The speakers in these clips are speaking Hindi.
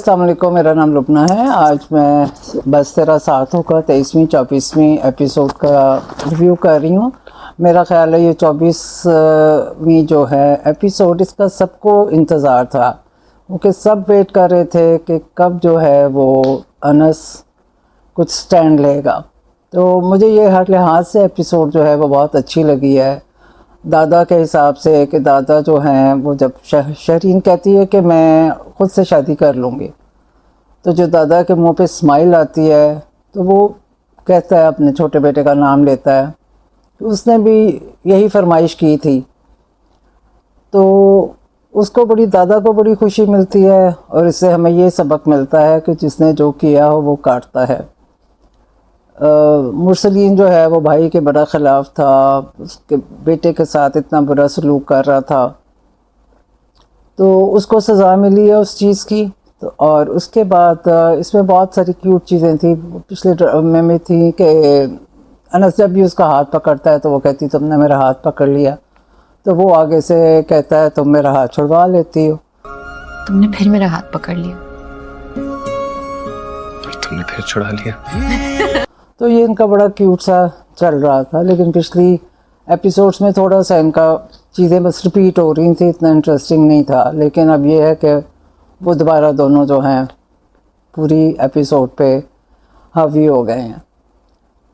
अस्सलाम वालेकुम, मेरा नाम लुबना है। आज मैं बस तेरा साथ होगा 23वीं 24वीं एपिसोड का रिव्यू कर रही हूँ। मेरा ख्याल है ये 24वीं जो है एपिसोड, इसका सबको इंतज़ार था, क्योंकि सब वेट कर रहे थे कि कब जो है वो अनस कुछ स्टैंड लेगा। तो मुझे ये हर लिहाज से एपिसोड जो है वो बहुत अच्छी लगी है। दादा के हिसाब से कि दादा जो हैं वो जब शहरीन कहती है कि मैं ख़ुद से शादी कर लूँगी, तो जो दादा के मुंह पे स्माइल आती है तो वो कहता है, अपने छोटे बेटे का नाम लेता है। तो उसने भी यही फरमाइश की थी, तो उसको दादा को बड़ी खुशी मिलती है। और इससे हमें ये सबक मिलता है कि जिसने जो किया हो वो काटता है। मुरसलीन जो है वो भाई के बड़ा ख़िलाफ़ था, उसके बेटे के साथ इतना बुरा सलूक कर रहा था, तो उसको सज़ा मिली है उस चीज़ की। तो और उसके बाद इसमें बहुत सारी क्यूट चीज़ें थी। पिछले ड्रामे में थी कि अनस जब भी उसका हाथ पकड़ता है तो वो कहती तुमने मेरा हाथ पकड़ लिया, तो वो आगे से कहता है तुम मेरा हाथ छुड़वा लेती हो। तुमने फिर मेरा हाथ पकड़ लिया। तुमने फिर छुड़ा लिया। तो ये इनका बड़ा क्यूट सा चल रहा था, लेकिन पिछली एपिसोड्स में थोड़ा सा इनका चीज़ें बस रिपीट हो रही थी, इतना इंटरेस्टिंग नहीं था। लेकिन अब ये है कि वो दोबारा दोनों जो हैं पूरी एपिसोड पे हावी हो गए हैं।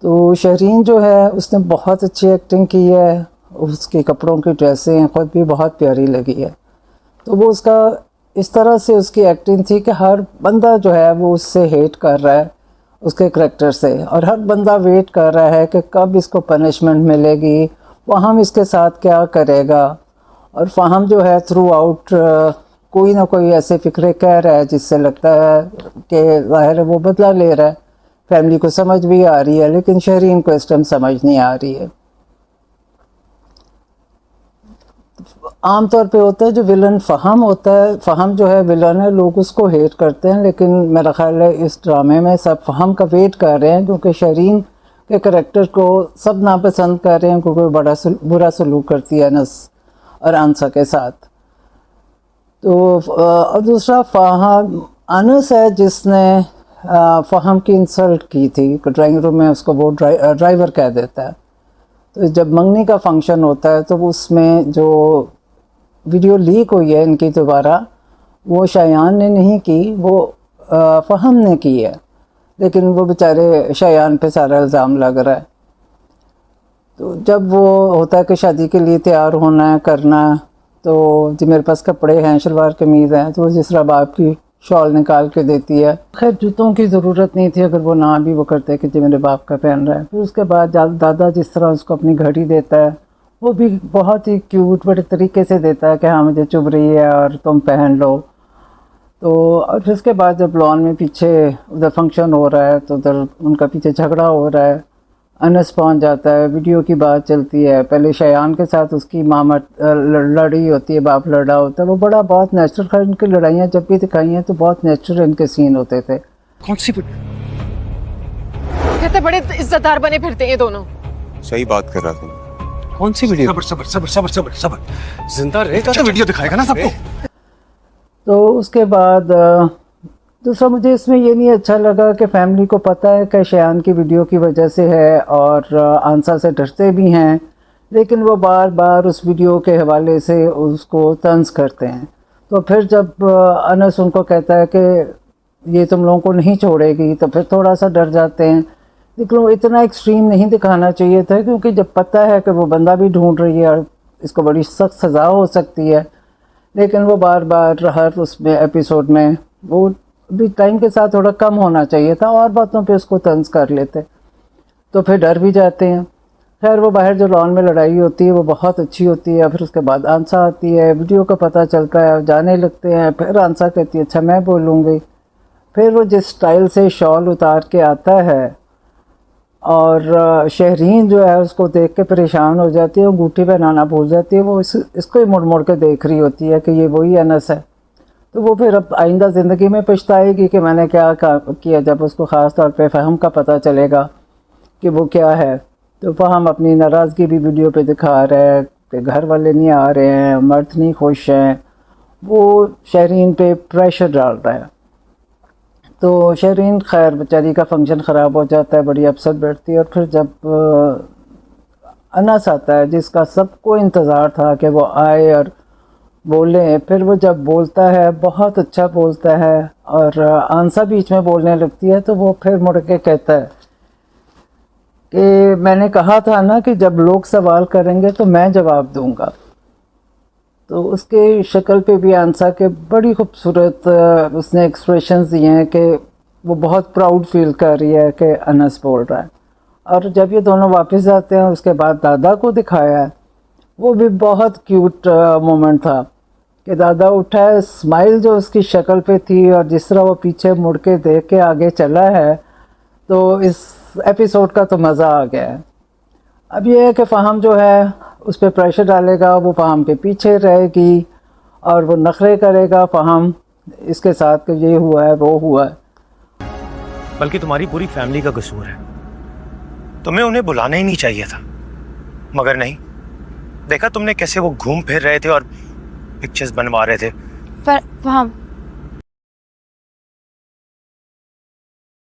तो शहरीन जो है उसने बहुत अच्छी एक्टिंग की है, उसके कपड़ों की ड्रेसें ख़ुद भी बहुत प्यारी लगी है। तो वो उसका इस तरह से उसकी एक्टिंग थी कि हर बंदा जो है वो उससे हेट कर रहा है उसके करैक्टर से, और हर बंदा वेट कर रहा है कि कब इसको पनिशमेंट मिलेगी, फ़हम इसके साथ क्या करेगा। और फ़हम जो है थ्रू आउट कोई ना कोई ऐसे फ़िक्रे कह रहा है जिससे लगता है कि ज़ाहिर है वो बदला ले रहा है। फैमिली को समझ भी आ रही है, लेकिन शहरीन को इस टाइम समझ नहीं आ रही है। आम तौर पे होता है जो विलन फ़हम होता है, फ़हम जो है विलन है, लोग उसको हेट करते हैं। लेकिन मेरा ख्याल है इस ड्रामे में सब फ़हम का वेट कर रहे हैं, क्योंकि शहरीन के करैक्टर को सब नापसंद कर रहे हैं, क्योंकि बड़ा बुरा सलूक करती है अनस और आंसा के साथ। तो और दूसरा फ़हम अनस है जिसने फ़हम की इंसल्ट की थी। ड्राइंग रूम में उसको वो ड्राइवर कह देता है। तो जब मंगनी का फंक्शन होता है तो उसमें जो वीडियो लीक हुई है इनकी दोबारा, वो शायान ने नहीं की, वो फ़हम ने की है। लेकिन वो बेचारे शायान पे सारा इल्ज़ाम लग रहा है। तो जब वो होता है कि शादी के लिए तैयार होना है, करना है, तो जी मेरे पास कपड़े हैं, शलवार कमीज़ हैं, तो वो जिस तरह बाप की शॉल निकाल के देती है। खैर जूतों की ज़रूरत नहीं थी, अगर वो ना भी वो करते कि जी मेरे बाप का पहन रहा है। फिर उसके बाद दादा जिस तरह उसको अपनी घड़ी देता है, वो भी बहुत ही क्यूट बड़े तरीके से देता है कि हाँ मुझे चुभ रही है और तुम पहन लो। तो और फिर उसके बाद जब लॉन में पीछे उधर फंक्शन हो रहा है, तो उधर उनका पीछे झगड़ा हो रहा है, अनस पहुंच जाता है, वीडियो की बात चलती है। पहले शयान के साथ उसकी मामा लड़ी होती है, बाप लड़ा होता है, वो बड़ा बहुत नेचुरल। खैर इनकी लड़ाइयाँ जब भी दिखाई हैं तो बहुत नेचुरल इनके सीन होते थे। कौन सी कहते बड़े इज्जतदार बने फिरते हैं दोनों। सही बात कर रहा था। कौन सी वीडियो? सबर सबर सबर सबर सबर सबर जिंदा रहेगा तो वीडियो दिखाएगा ना सबको। तो उसके बाद दूसरा मुझे इसमें ये नहीं अच्छा लगा कि फैमिली को पता है कि शयान की वीडियो की वजह से है और आंसा से डरते भी हैं, लेकिन वो बार बार उस वीडियो के हवाले से उसको तंज करते हैं। तो फिर जब अनस उनको कहता है कि ये तुम लोगों को नहीं छोड़ेगी, तो फिर थोड़ा सा डर जाते हैं। लेकिन वो इतना एक्सट्रीम नहीं दिखाना चाहिए था, क्योंकि जब पता है कि वो बंदा भी ढूंढ रही है और इसको बड़ी सख्त सज़ा हो सकती है, लेकिन वो बार बार हर उसमें एपिसोड में वो भी टाइम के साथ थोड़ा कम होना चाहिए था, और बातों पे उसको तंज कर लेते, तो फिर डर भी जाते हैं। खैर वो बाहर जो लॉन में लड़ाई होती है वो बहुत अच्छी होती है। फिर उसके बाद आंसा आती है, वीडियो का पता चलता है, जाने लगते हैं। फिर आंसा कहती है अच्छा मैं बोलूँगी। फिर वो जिस स्टाइल से शॉल उतार के आता है और शहरीन जो है उसको देख के परेशान हो जाती है, अंगूठी पहनाना भूल जाती है। वो इसको ही मुड़ मुड़ के देख रही होती है कि ये वही अनस है। तो वो फिर अब आइंदा ज़िंदगी में पछताएगी कि मैंने क्या किया, जब उसको ख़ास तौर पे फ़हम का पता चलेगा कि वो क्या है। तो फ़हम अपनी नाराज़गी भी वीडियो पे दिखा रहा है कि घर वाले नहीं आ रहे हैं, मर्द नहीं खुश हैं। वो शहरीन पे प्रेशर डाल रहा है। तो शरीन खैर बेचारी का फंक्शन ख़राब हो जाता है, बड़ी अपसेट बैठती है। और फिर जब अनस आता है जिसका सबको इंतज़ार था कि वो आए और बोले, फिर वो जब बोलता है बहुत अच्छा बोलता है और आंसा बीच में बोलने लगती है, तो वो फिर मुड़ के कहता है कि मैंने कहा था ना कि जब लोग सवाल करेंगे तो मैं जवाब दूंगा। तो उसके शक्ल पे भी आंसा के बड़ी खूबसूरत उसने एक्सप्रेशंस दिए हैं कि वो बहुत प्राउड फील कर रही है कि अनस बोल रहा है। और जब ये दोनों वापस आते हैं उसके बाद दादा को दिखाया है, वो भी बहुत क्यूट मोमेंट था कि दादा उठा है, स्माइल जो उसकी शक्ल पे थी और जिस तरह वो पीछे मुड़ के देख के आगे चला है, तो इस एपिसोड का तो मज़ा आ गया है। अब ये है कि फ़हम जो है उस पर प्रेशर डालेगा, वो फ़हम के पीछे रहेगी और वो नखरे करेगा फ़हम इसके साथ कि ये हुआ है वो हुआ है। बल्कि तुम्हारी पूरी फैमिली का कसूर है, तुम्हें उन्हें बुलाना ही नहीं चाहिए था। मगर नहीं, देखा तुमने कैसे वो घूम फिर रहे थे और पिक्चर्स बनवा रहे थे। पर वहाँ